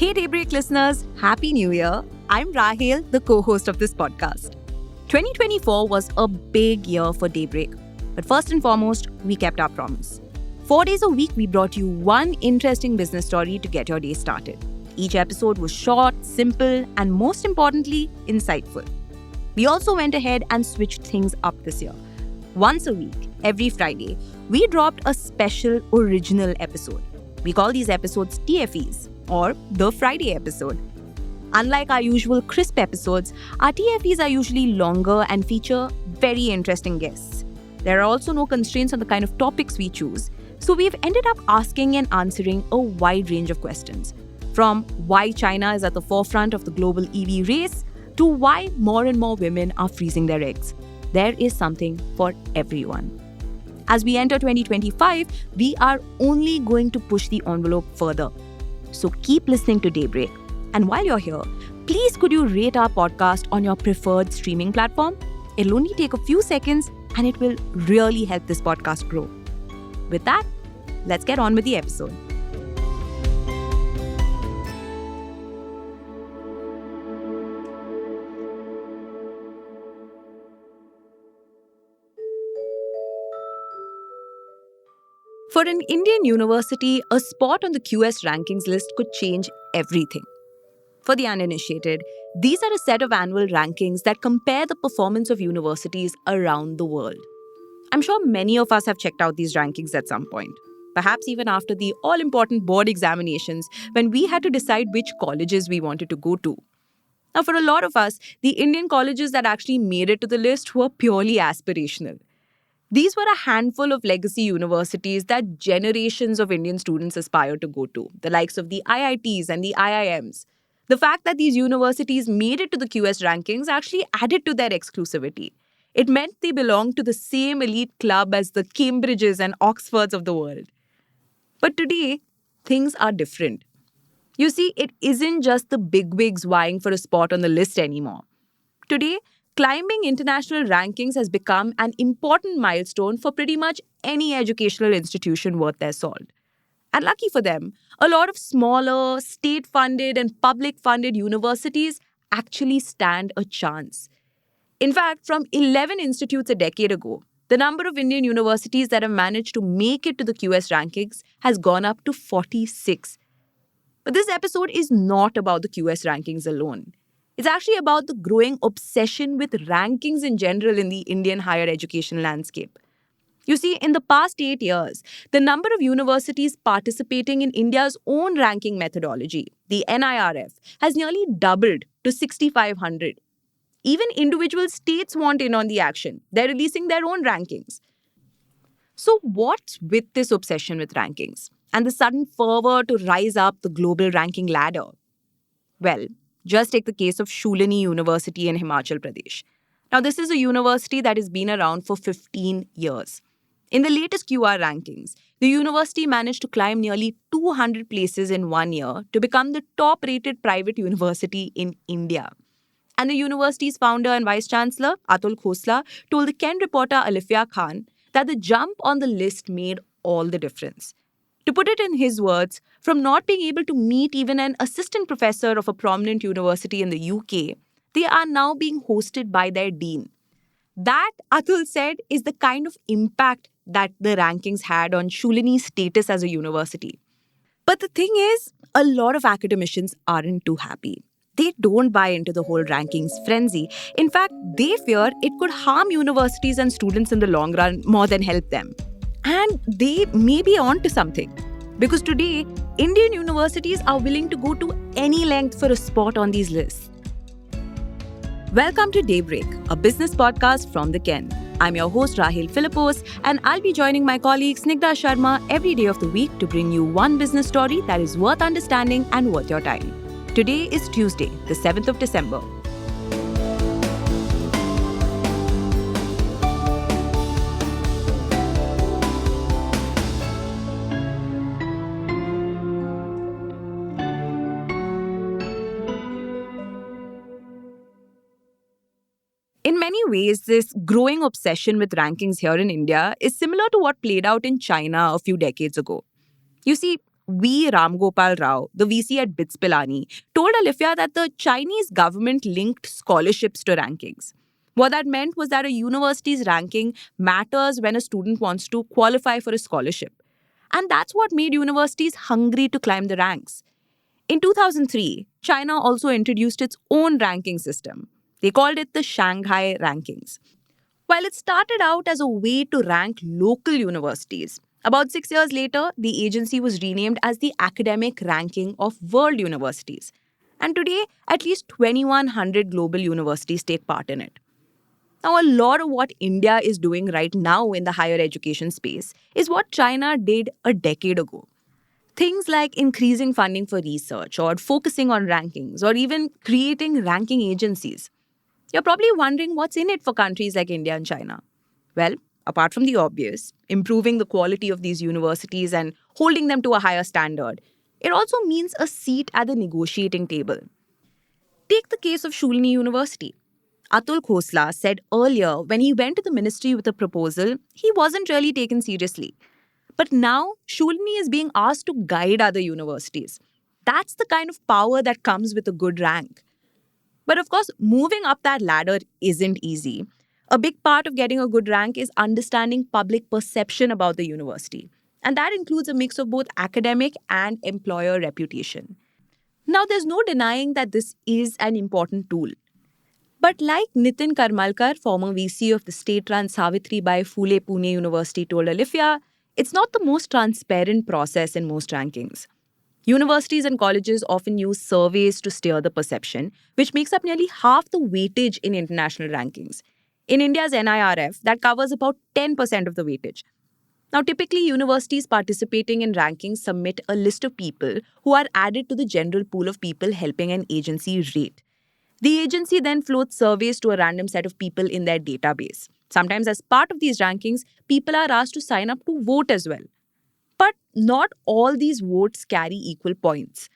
Hey Daybreak listeners, Happy New Year. I'm Rahel, the co-host of this podcast. 2024 was a big year for Daybreak. But first and foremost, we kept our promise. 4 days a week, we brought you one interesting business story to get your day started. Each episode was short, simple, and most importantly, insightful. We also went ahead and switched things up this year. Once a week, every Friday, we dropped a special original episode. We call these episodes TFEs, or the Friday episode. Unlike our usual crisp episodes, our TFEs are usually longer and feature very interesting guests. There are also no constraints on the kind of topics we choose, so we've ended up asking and answering a wide range of questions. From why China is at the forefront of the global EV race, to why more and more women are freezing their eggs. There is something for everyone. As we enter 2025, we are only going to push the envelope further. So keep listening to Daybreak. And while you're here, please could you rate our podcast on your preferred streaming platform? It'll only take a few seconds and it will really help this podcast grow. With that, let's get on with the episode. For an Indian university, a spot on the QS rankings list could change everything. For the uninitiated, these are a set of annual rankings that compare the performance of universities around the world. I'm sure many of us have checked out these rankings at some point, perhaps even after the all-important board examinations when we had to decide which colleges we wanted to go to. Now, for a lot of us, the Indian colleges that actually made it to the list were purely aspirational. These were a handful of legacy universities that generations of Indian students aspire to go to, the likes of the IITs and the IIMs. The fact that these universities made it to the QS rankings actually added to their exclusivity. It meant they belonged to the same elite club as the Cambridges and Oxfords of the world. But today, things are different. You see, it isn't just the bigwigs vying for a spot on the list anymore. Today, climbing international rankings has become an important milestone for pretty much any educational institution worth their salt. And lucky for them, a lot of smaller, state-funded and public-funded universities actually stand a chance. In fact, from 11 institutes a decade ago, the number of Indian universities that have managed to make it to the QS rankings has gone up to 46. But this episode is not about the QS rankings alone. It's actually about the growing obsession with rankings in general in the Indian higher education landscape. You see, in the past 8 years, the number of universities participating in India's own ranking methodology, the NIRF, has nearly doubled to 6,500. Even individual states want in on the action. They're releasing their own rankings. So what's with this obsession with rankings and the sudden fervor to rise up the global ranking ladder? Well, just take the case of Shulini University in Himachal Pradesh. Now, this is a university that has been around for 15 years. In the latest QR rankings, the university managed to climb nearly 200 places in 1 year to become the top-rated private university in India. And the university's founder and vice-chancellor, Atul Khosla, told the Ken reporter Alifia Khan that the jump on the list made all the difference. To put it in his words, from not being able to meet even an assistant professor of a prominent university in the UK, they are now being hosted by their dean. That, Atul said, is the kind of impact that the rankings had on Shulini's status as a university. But the thing is, a lot of academicians aren't too happy. They don't buy into the whole rankings frenzy. In fact, they fear it could harm universities and students in the long run more than help them. And they may be on to something. Because today, Indian universities are willing to go to any length for a spot on these lists. Welcome to Daybreak, a business podcast from the Ken. I'm your host Rahel Philippos, and I'll be joining my colleague Snigdha Sharma every day of the week to bring you one business story that is worth understanding and worth your time. Today is Tuesday, the 7th of December. In many ways, this growing obsession with rankings here in India is similar to what played out in China a few decades ago. You see, V. Ramgopal Rao, the VC at BITS Pilani, told Alifia that the Chinese government linked scholarships to rankings. What that meant was that a university's ranking matters when a student wants to qualify for a scholarship. And that's what made universities hungry to climb the ranks. In 2003, China also introduced its own ranking system. They called it the Shanghai Rankings. While it started out as a way to rank local universities, about 6 years later, the agency was renamed as the Academic Ranking of World Universities. And today, at least 2,100 global universities take part in it. Now, a lot of what India is doing right now in the higher education space is what China did a decade ago. Things like increasing funding for research or focusing on rankings or even creating ranking agencies. You're probably wondering what's in it for countries like India and China. Well, apart from the obvious, improving the quality of these universities and holding them to a higher standard, it also means a seat at the negotiating table. Take the case of Shulini University. Atul Khosla said earlier when he went to the ministry with a proposal, he wasn't really taken seriously. But now, Shulini is being asked to guide other universities. That's the kind of power that comes with a good rank. But of course, moving up that ladder isn't easy. A big part of getting a good rank is understanding public perception about the university. And that includes a mix of both academic and employer reputation. Now, there's no denying that this is an important tool. But like Nitin Karmalkar, former VC of the state-run Savitribai Phule Pune University, told Alifia, it's not the most transparent process in most rankings. Universities and colleges often use surveys to steer the perception, which makes up nearly half the weightage in international rankings. In India's NIRF, that covers about 10% of the weightage. Now, typically, universities participating in rankings submit a list of people who are added to the general pool of people helping an agency rate. The agency then floats surveys to a random set of people in their database. Sometimes, as part of these rankings, people are asked to sign up to vote as well. But not all these votes carry equal points.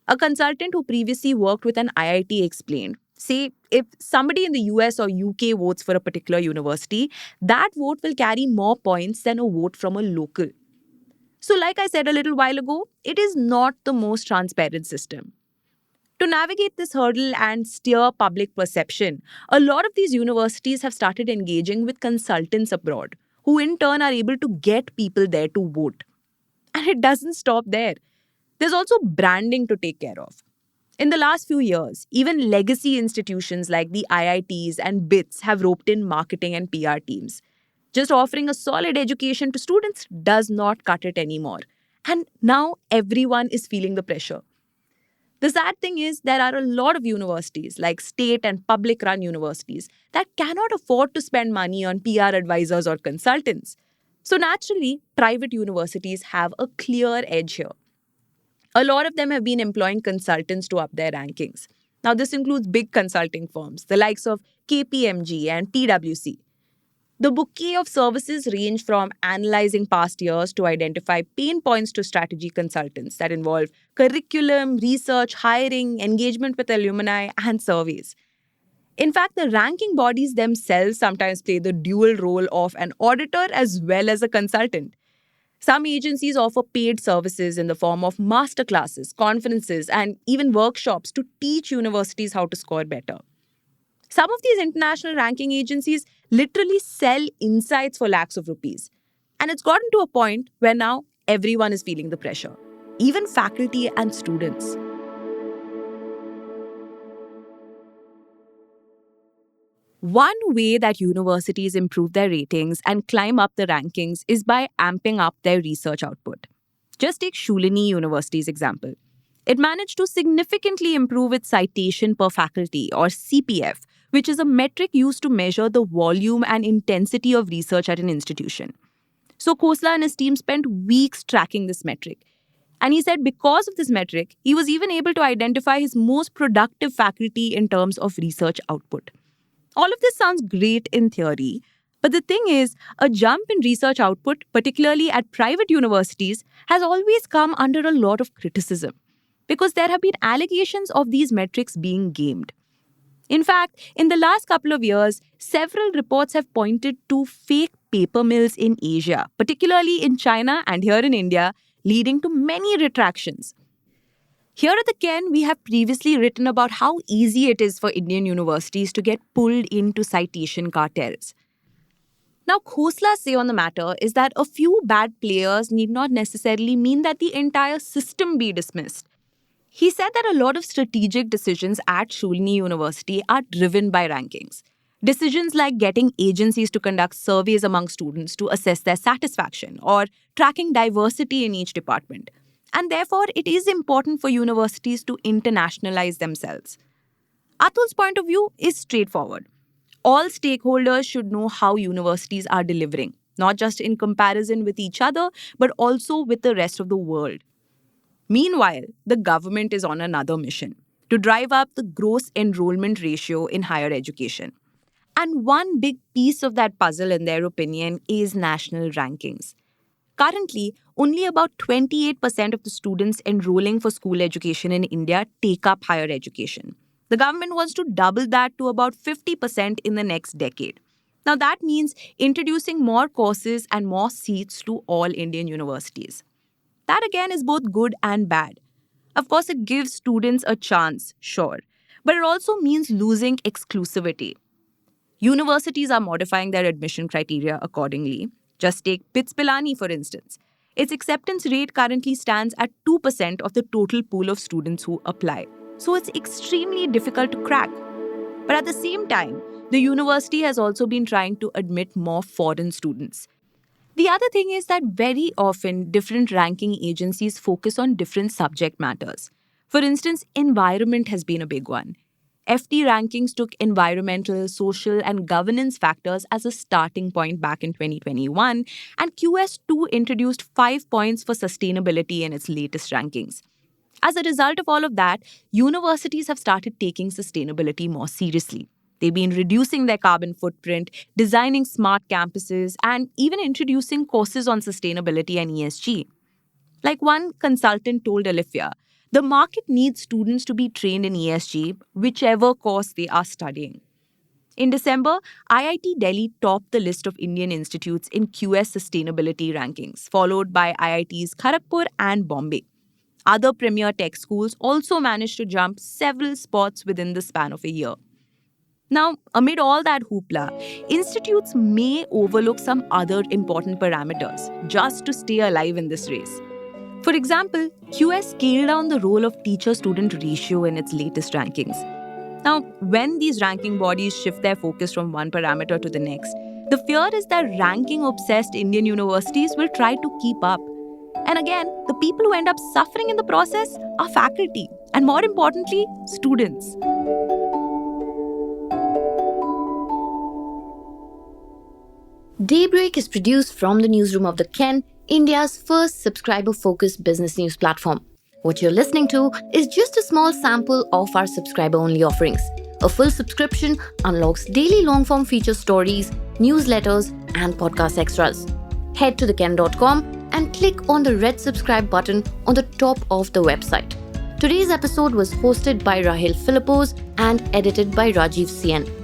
A consultant who previously worked with an IIT explained, say, if somebody in the US or UK votes for a particular university, that vote will carry more points than a vote from a local. So, like I said a little while ago, it is not the most transparent system. To navigate this hurdle and steer public perception, a lot of these universities have started engaging with consultants abroad, who in turn are able to get people there to vote. And it doesn't stop there. There's also branding to take care of. In the last few years, even legacy institutions like the IITs and BITS have roped in marketing and PR teams. Just offering a solid education to students does not cut it anymore. And now everyone is feeling the pressure. The sad thing is, there are a lot of universities, like state and public run universities, that cannot afford to spend money on PR advisors or consultants. So naturally, private universities have a clear edge here. A lot of them have been employing consultants to up their rankings. Now, this includes big consulting firms, the likes of KPMG and PwC. The bouquet of services range from analyzing past years to identify pain points to strategy consultants that involve curriculum, research, hiring, engagement with alumni, and surveys. In fact, the ranking bodies themselves sometimes play the dual role of an auditor as well as a consultant. Some agencies offer paid services in the form of masterclasses, conferences, and even workshops to teach universities how to score better. Some of these international ranking agencies literally sell insights for lakhs of rupees. And it's gotten to a point where now everyone is feeling the pressure, even faculty and students. One way that universities improve their ratings and climb up the rankings is by amping up their research output. Just take Shulini University's example. It managed to significantly improve its citation per faculty, or CPF, which is a metric used to measure the volume and intensity of research at an institution. So Khosla and his team spent weeks tracking this metric. And he said because of this metric, he was even able to identify his most productive faculty in terms of research output. All of this sounds great in theory, but the thing is, a jump in research output, particularly at private universities, has always come under a lot of criticism because there have been allegations of these metrics being gamed. In fact, in the last couple of years, several reports have pointed to fake paper mills in Asia, particularly in China and here in India, leading to many retractions. Here at the Ken, we have previously written about how easy it is for Indian universities to get pulled into citation cartels. Now, Khosla's say on the matter is that a few bad players need not necessarily mean that the entire system be dismissed. He said that a lot of strategic decisions at Shulini University are driven by rankings. Decisions like getting agencies to conduct surveys among students to assess their satisfaction or tracking diversity in each department. And therefore, it is important for universities to internationalize themselves. Atul's point of view is straightforward. All stakeholders should know how universities are delivering, not just in comparison with each other, but also with the rest of the world. Meanwhile, the government is on another mission to drive up the gross enrollment ratio in higher education. And one big piece of that puzzle, in their opinion, is national rankings. Currently, only about 28% of the students enrolling for school education in India take up higher education. The government wants to double that to about 50% in the next decade. Now, that means introducing more courses and more seats to all Indian universities. That again is both good and bad. Of course, it gives students a chance, sure, but it also means losing exclusivity. Universities are modifying their admission criteria accordingly. Just take BITS Pilani, for instance. Its acceptance rate currently stands at 2% of the total pool of students who apply. So it's extremely difficult to crack. But at the same time, the university has also been trying to admit more foreign students. The other thing is that very often different ranking agencies focus on different subject matters. For instance, environment has been a big one. FT rankings took environmental, social, and governance factors as a starting point back in 2021, and QS2 introduced 5 points for sustainability in its latest rankings. As a result of all of that, universities have started taking sustainability more seriously. They've been reducing their carbon footprint, designing smart campuses, and even introducing courses on sustainability and ESG. Like one consultant told Alifia, the market needs students to be trained in ESG, whichever course they are studying. In December, IIT Delhi topped the list of Indian institutes in QS sustainability rankings, followed by IITs Kharagpur and Bombay. Other premier tech schools also managed to jump several spots within the span of a year. Now, amid all that hoopla, institutes may overlook some other important parameters just to stay alive in this race. For example, QS scaled down the role of teacher-student ratio in its latest rankings. Now, when these ranking bodies shift their focus from one parameter to the next, the fear is that ranking-obsessed Indian universities will try to keep up. And again, the people who end up suffering in the process are faculty, and more importantly, students. Daybreak is produced from the newsroom of the Ken, India's first subscriber-focused business news platform. What you're listening to is just a small sample of our subscriber-only offerings. A full subscription unlocks daily long-form feature stories, newsletters, and podcast extras. Head to theken.com and click on the red subscribe button on the top of the website. Today's episode was hosted by Rahil Philippos and edited by Rajiv CN.